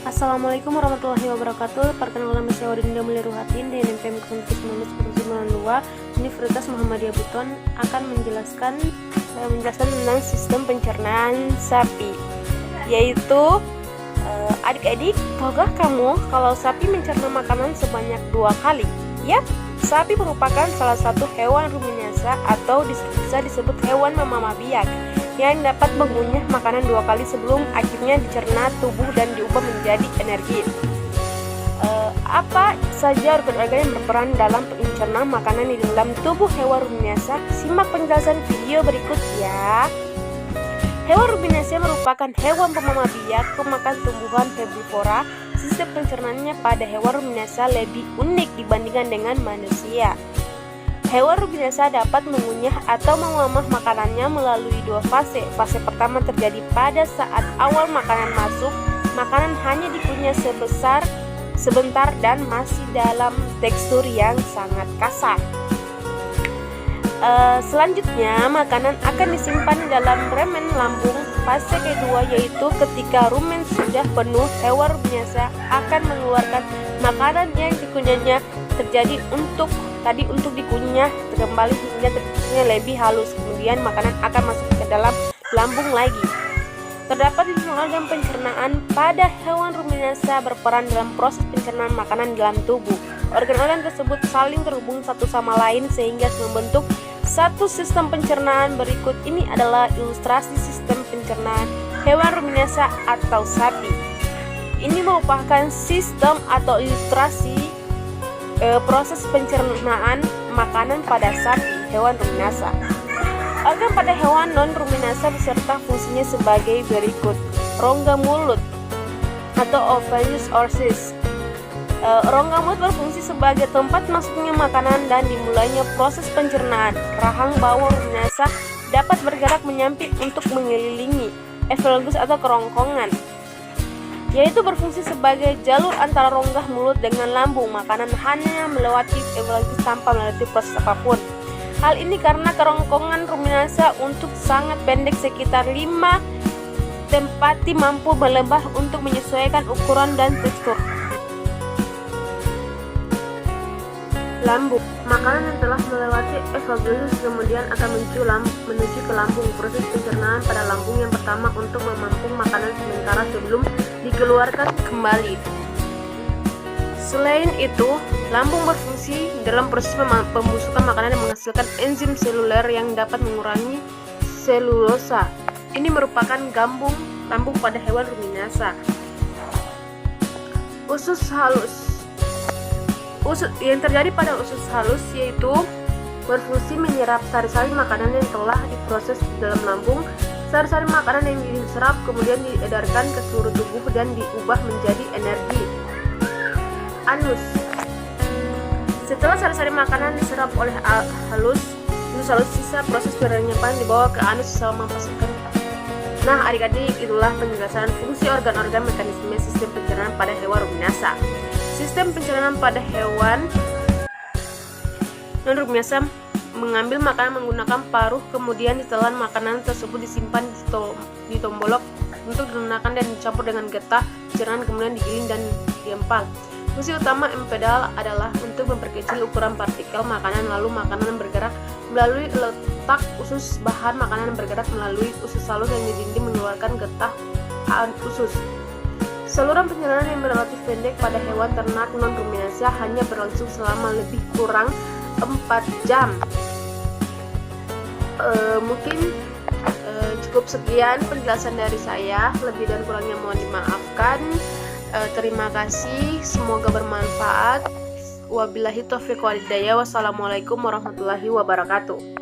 Assalamualaikum warahmatullahi wabarakatuh. Perkenalkan nama saya Wadinda Muliruhatin dari NPM 1992 Universitas Muhammadiyah Buton akan menjelaskan tentang sistem pencernaan sapi, yaitu adik-adik, tahukah kamu kalau sapi mencerna makanan sebanyak 2 kali? Ya, sapi merupakan salah satu hewan ruminansa atau bisa disebut hewan memamah biak yang dapat mengunyah makanan 2 kali sebelum akhirnya dicerna tubuh dan diubah menjadi energi. Apa saja organ-organ yang berperan dalam pencernaan makanan di dalam tubuh hewan ruminansa? Simak penjelasan video berikut ya. Hewan ruminansa merupakan hewan pemamah biak pemakan tumbuhan herbivora. Sistem pencernaannya pada hewan ruminansa lebih unik dibandingkan dengan manusia. Hewan ruminansa dapat mengunyah atau memamah makanannya melalui 2 fase. Fase pertama terjadi pada saat awal makanan masuk. Makanan hanya dikunyah sebentar dan masih dalam tekstur yang sangat kasar. Selanjutnya, makanan akan disimpan dalam remen lambung. Fase kedua yaitu ketika rumen sudah penuh, hewan ruminansa akan mengeluarkan makanan yang dikunyahnya terjadi untuk dikunyah kembali hingga teksturnya lebih halus. Kemudian makanan akan masuk ke dalam lambung lagi. Terdapat 5 organ pencernaan pada hewan ruminansa berperan dalam proses pencernaan makanan dalam tubuh. Organ-organ tersebut saling terhubung satu sama lain sehingga membentuk satu sistem pencernaan. Berikut ini adalah ilustrasi sistem pencernaan hewan ruminansa atau sapi. Ini merupakan sistem atau ilustrasi proses pencernaan makanan pada sapi, hewan ruminansa. Organ pada hewan non-ruminansa beserta fungsinya sebagai berikut. Rongga mulut atau oviduct or cyst. Rongga mulut berfungsi sebagai tempat masuknya makanan dan dimulainya proses pencernaan. Rahang bawah ruminansa dapat bergerak menyamping untuk mengelilingi esophagus atau kerongkongan, yaitu berfungsi sebagai jalur antara rongga mulut dengan lambung. Makanan hanya melewati esophagus tanpa melalui proses apapun. Hal ini karena kerongkongan ruminansa untuk sangat pendek, sekitar 5 tempati mampu melebah untuk menyesuaikan ukuran dan tekstur lambung. Makanan yang telah melewati esophagus kemudian akan menuju ke lambung. Proses pencernaan pada lambung yang pertama untuk menampung makanan sementara sebelum dikeluarkan kembali. Selain itu, lambung berfungsi dalam proses pembusukan makanan dan menghasilkan enzim seluler yang dapat mengurangi selulosa. Ini merupakan lambung pada hewan ruminansa. Usus halus. Yang terjadi pada usus halus yaitu berfungsi menyerap sari-sari makanan yang telah diproses di dalam lambung. Sari-sari makanan yang diserap kemudian diedarkan ke seluruh tubuh dan diubah menjadi energi. Anus. Setelah sari-sari makanan diserap oleh usus halus, sisa proses penyerapan dibawa ke anus selama pasukan. Nah, adik-adik, itulah penjelasan fungsi organ-organ mekanisme sistem pencernaan pada hewan ruminansa. Sistem pencernaan pada hewan non-ruminansa mengambil makanan menggunakan paruh, kemudian ditelan makanan tersebut disimpan di tombolok untuk digunakan dan dicampur dengan getah pencernaan, kemudian digiling dan diempal. Fungsi utama empedal adalah untuk memperkecil ukuran partikel makanan, lalu makanan bergerak melalui letak usus. Bahan makanan bergerak melalui usus halus yang dinding mengeluarkan getah usus. Saluran pencernaan yang relatif pendek pada hewan ternak non-ruminansa hanya berlangsung selama lebih kurang 4 jam. Mungkin cukup sekian penjelasan dari saya. Lebih dan kurangnya mohon dimaafkan. Terima kasih, semoga bermanfaat. Wabillahi taufiq wal hidayah. Wassalamualaikum warahmatullahi wabarakatuh.